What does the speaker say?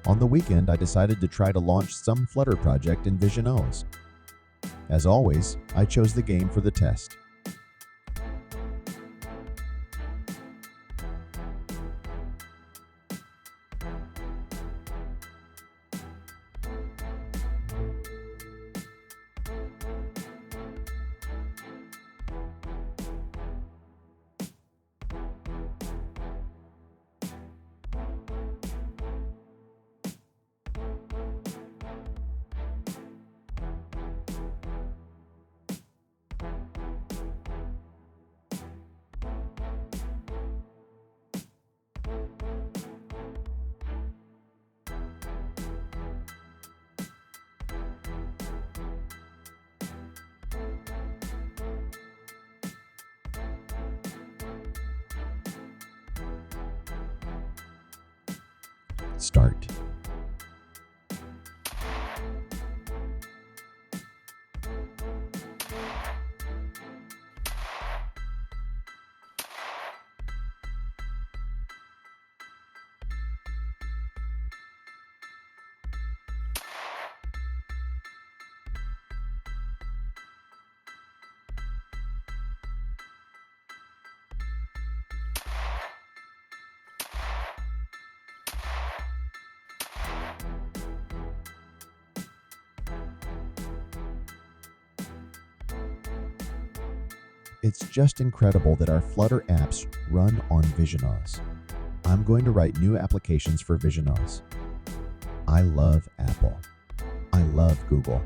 On the weekend, I decided to try to launch some Flutter project in visionOS. As always, I chose the game for the test. Start. It's just incredible that our Flutter apps run on visionOS. I'm going to write new applications for visionOS. I love Apple. I love Google.